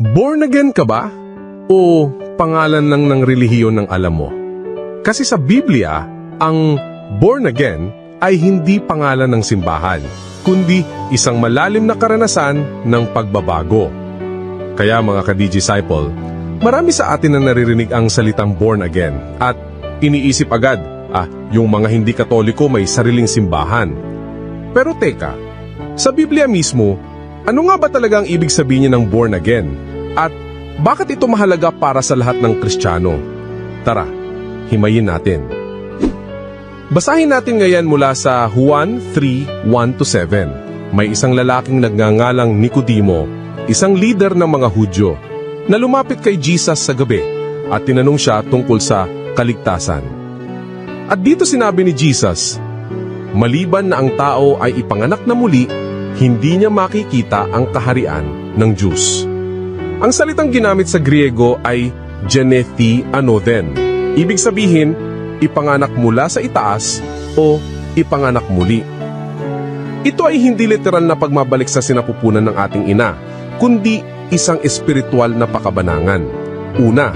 Born again ka ba? O pangalan lang ng relihiyon ng alam mo? Kasi sa Biblia, ang born again ay hindi pangalan ng simbahan, kundi isang malalim na karanasan ng pagbabago. Kaya mga ka-Disciple, marami sa atin na naririnig ang salitang born again at iniisip agad, yung mga hindi Katoliko may sariling simbahan. Pero teka, sa Biblia mismo, ano nga ba talaga ang ibig sabihin ng born again? At bakit ito mahalaga para sa lahat ng Kristiyano? Tara, himayin natin. Basahin natin ngayon mula sa Juan 3:1-7. May isang lalaking nagngangalang Nicodemo, isang leader ng mga Hudyo, na lumapit kay Jesus sa gabi at tinanong siya tungkol sa kaligtasan. At dito sinabi ni Jesus, maliban na ang tao ay ipanganak na muli, hindi niya makikita ang kaharian ng Diyos. Ang salitang ginamit sa Griego ay genethi anoden. Ibig sabihin, ipanganak mula sa itaas o ipanganak muli. Ito ay hindi literal na pagmabalik sa sinapupunan ng ating ina, kundi isang espiritual na pakabanangan. Una,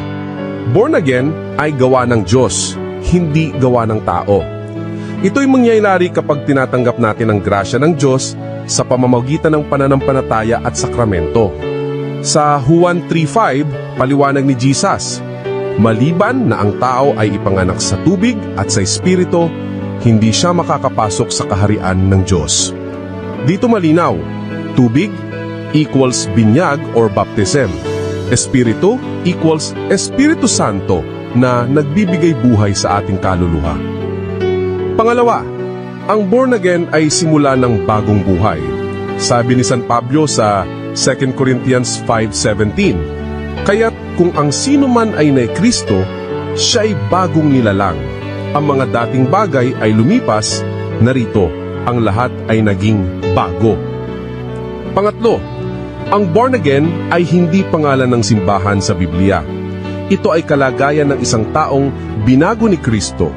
born again ay gawa ng Diyos, hindi gawa ng tao. Ito'y mangyayari kapag tinatanggap natin ang grasya ng Diyos sa pamamagitan ng pananampalataya at sakramento. Sa Juan 3:5, paliwanag ni Jesus, maliban na ang tao ay ipanganak sa tubig at sa espiritu, hindi siya makakapasok sa kaharian ng Diyos. Dito malinaw, tubig equals binyag or baptism. Espiritu equals Espiritu Santo na nagbibigay buhay sa ating kaluluha. Pangalawa, ang born again ay simula ng bagong buhay. Sabi ni San Pablo sa 2 Corinthians 5:17, kaya't kung ang sino man ay na Kristo, siya ay bagong nilalang. Ang mga dating bagay ay lumipas, narito, ang lahat ay naging bago. Pangatlo, ang born again ay hindi pangalan ng simbahan sa Biblia. Ito ay kalagayan ng isang taong binago ni Kristo.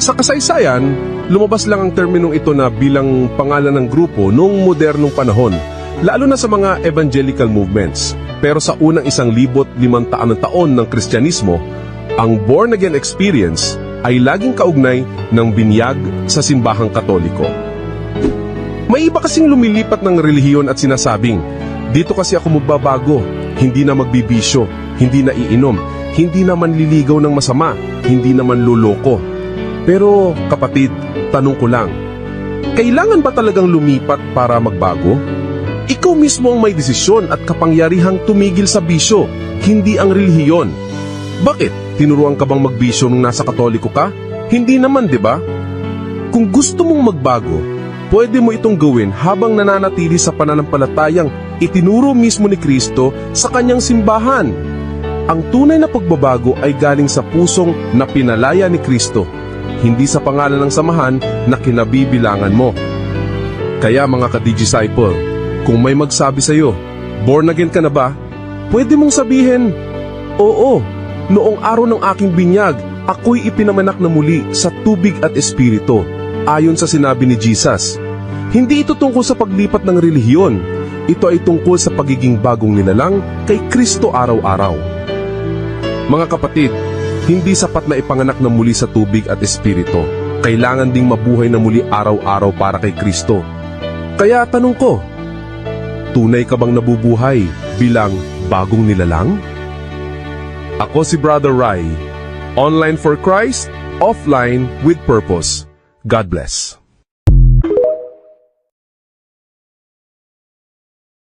Sa kasaysayan, lumabas lang ang terminong ito na bilang pangalan ng grupo noong modernong panahon, lalo na sa mga evangelical movements. Pero sa unang 1,500 taon ng Kristyanismo, ang born-again experience ay laging kaugnay ng binyag sa simbahang Katoliko. May iba kasing lumilipat ng relihiyon at sinasabing, dito kasi ako magbabago, hindi na magbibisyo, hindi na iinom, hindi na manliligaw ng masama, hindi na manluloko. Pero kapatid, tanong ko lang, kailangan ba talagang lumipat para magbago? Ikaw mismo ang may desisyon at kapangyarihang tumigil sa bisyo, hindi ang relihiyon. Bakit? Tinuruan ka bang magbisyo nung nasa Katoliko ka? Hindi naman, di ba? Kung gusto mong magbago, pwede mo itong gawin habang nananatili sa pananampalatayang itinuro mismo ni Kristo sa kanyang simbahan. Ang tunay na pagbabago ay galing sa pusong na pinalaya ni Kristo, hindi sa pangalan ng samahan na kinabibilangan mo. Kaya mga ka-Disciple, kung may magsabi sa'yo, born again ka na ba? Pwede mong sabihin, oo, noong araw ng aking binyag, ako'y ipinamanak na muli sa tubig at espiritu, ayon sa sinabi ni Jesus. Hindi ito tungkol sa paglipat ng relihiyon, ito ay tungkol sa pagiging bagong nilalang kay Kristo araw-araw. Mga kapatid, hindi sapat na ipanganak na muli sa tubig at espiritu, kailangan ding mabuhay na muli araw-araw para kay Kristo. Kaya tanong ko, tunay ka bang nabubuhay bilang bagong nilalang? Ako si Brother Rai, online for Christ, offline with purpose. God bless.